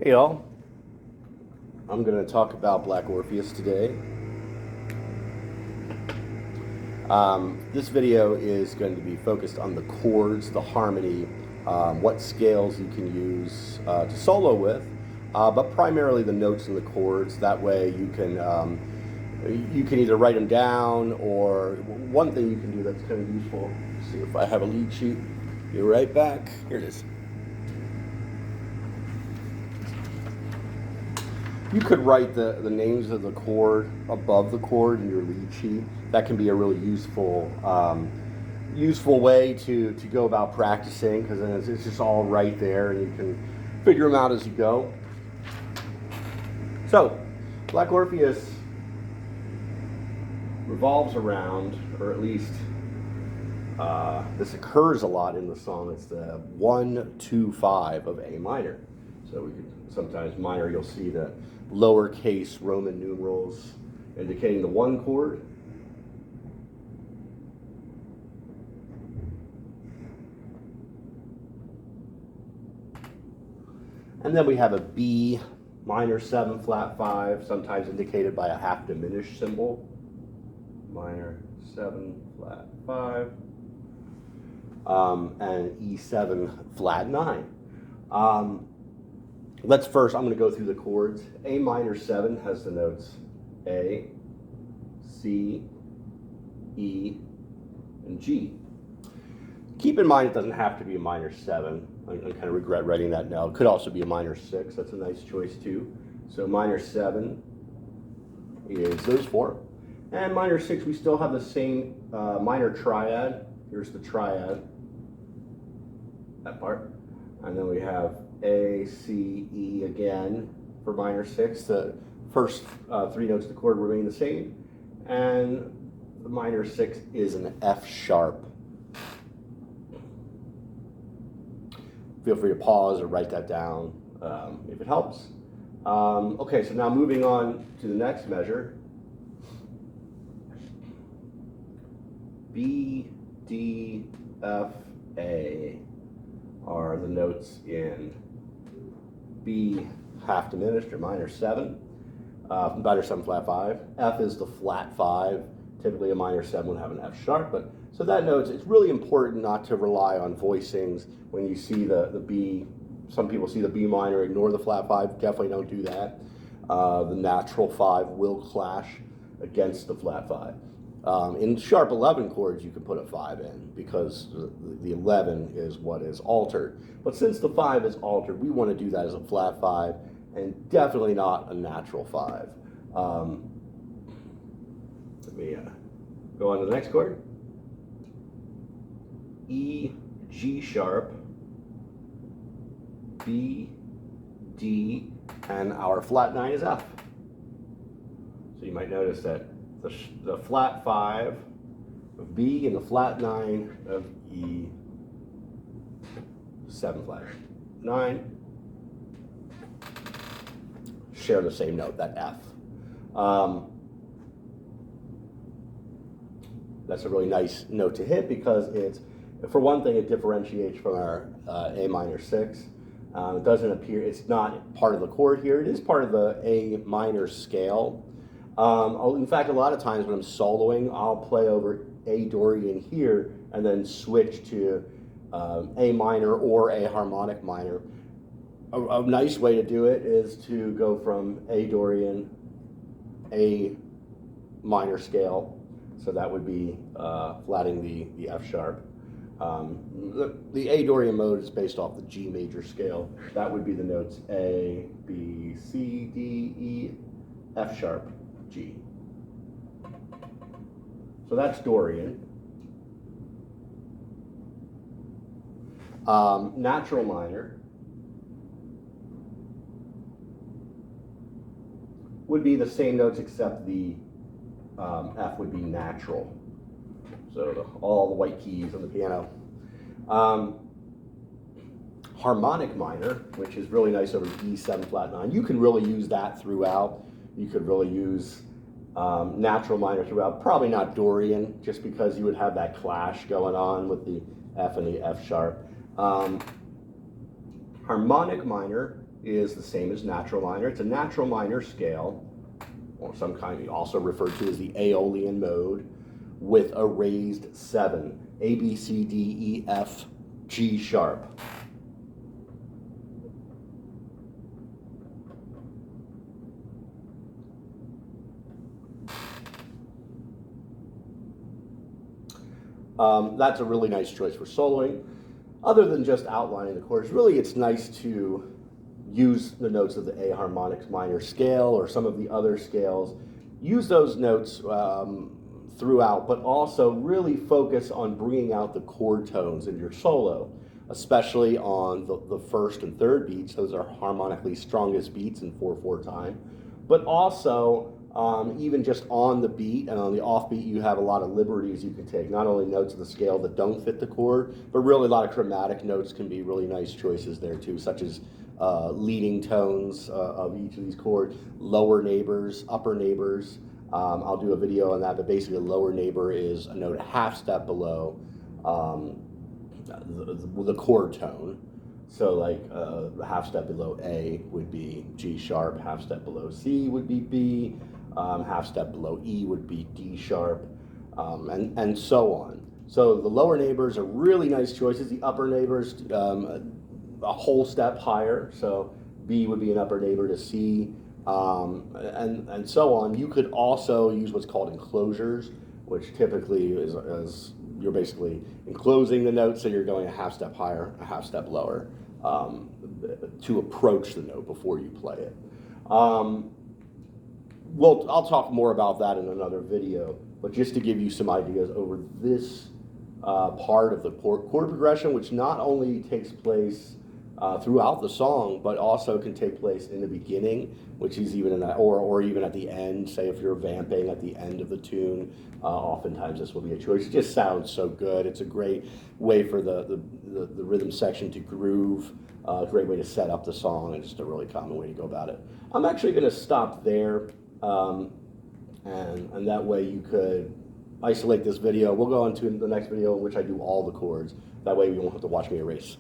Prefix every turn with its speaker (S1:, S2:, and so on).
S1: Hey y'all, I'm going to talk about Black Orpheus today. This video is going to be focused on the chords, the harmony, what scales you can use to solo with, but primarily the notes and the chords. That way you can either write them down, or one thing you can do that's kind of useful. Let's see if I have a lead sheet. Be right back. Here it is. You could write the names of the chord above the chord in your lead sheet. That can be a really useful way to go about practicing, because then it's just all right there and you can figure them out as you go. So, Black Orpheus revolves around, or at least this occurs a lot in the song. It's the 1, 2, 5 of A minor. So we could sometimes minor, you'll see the lowercase Roman numerals indicating the 1 chord. And then we have a B minor 7 flat 5, sometimes indicated by a half diminished symbol. Minor 7 flat 5. And E7 flat 9. I'm going to go through the chords. A minor 7 has the notes A, C, E, and G. Keep in mind it doesn't have to be a minor 7. I kind of regret writing that now. It could also be a minor 6. That's a nice choice too. So minor 7 is those 4. And minor 6, we still have the same minor triad. Here's the triad, that part. And then we have A, C, E again for minor 6. The first 3 notes of the chord remain the same. And the minor 6 is an F sharp. Feel free to pause or write that down if it helps. Okay, so now moving on to the next measure. B, D, F, A are the notes in B half diminished or minor 7, minor 7 flat 5. F is the flat 5. Typically a minor 7 would have an F sharp, but so that notes, it's really important not to rely on voicings when you see the B. Some people see the B minor, ignore the flat 5. Definitely don't do that. The natural 5 will clash against the flat 5. In sharp 11 chords, you can put a 5 in because the 11 is what is altered. But since the 5 is altered, we want to do that as a flat 5 and definitely not a natural 5. Let me go on to the next chord. E, G sharp, B, D, and our flat 9 is F. So you might notice that the flat 5 of B and the flat 9 of E, 7 flat 9, share the same note, that F. That's a really nice note to hit because it's, for one thing, it differentiates from our A minor 6. It doesn't appear, it's not part of the chord here. It is part of the A minor scale. In fact, a lot of times when I'm soloing, I'll play over A Dorian here and then switch to A minor or A harmonic minor. A nice way to do it is to go from A Dorian, A minor scale. So that would be flatting the F sharp. The A Dorian mode is based off the G major scale. That would be the notes A, B, C, D, E, F sharp, G. So that's Dorian. Natural minor would be the same notes except the F would be natural. So all the white keys on the piano. Harmonic minor, which is really nice over E7 flat 9. You can really use that throughout. You could really use natural minor throughout. Probably not Dorian, just because you would have that clash going on with the F and the F sharp. Harmonic minor is the same as natural minor. It's a natural minor scale, or some kind also referred to as the Aeolian mode, with a raised 7, A, B, C, D, E, F, G sharp. That's a really nice choice for soloing. Other than just outlining the chords, really it's nice to use the notes of the A harmonics minor scale or some of the other scales. Use those notes throughout, but also really focus on bringing out the chord tones in your solo, especially on the first and third beats. Those are harmonically strongest beats in 4/4 time. But also, even just on the beat and on the offbeat, you have a lot of liberties you can take. Not only notes of the scale that don't fit the chord, but really a lot of chromatic notes can be really nice choices there too, such as leading tones of each of these chords, lower neighbors, upper neighbors. I'll do a video on that, but basically a lower neighbor is a note a half step below the chord tone. So like a half step below A would be G sharp, half step below C would be B, half step below E would be D sharp, and so on. So the lower neighbors are really nice choices. The upper neighbors, a whole step higher. So B would be an upper neighbor to C, and so on. You could also use what's called enclosures, which typically is you're basically enclosing the note, so you're going a half step higher, a half step lower to approach the note before you play it. I'll talk more about that in another video, but just to give you some ideas over this part of the chord progression, which not only takes place throughout the song, but also can take place in the beginning, which is even in that, or even at the end. Say if you're vamping at the end of the tune, oftentimes this will be a choice. It just sounds so good. It's a great way for the rhythm section to groove. A great way to set up the song, and just a really common way to go about it. I'm actually going to stop there, and that way you could isolate this video. We'll go on to the next video in which I do all the chords. That way you won't have to watch me erase.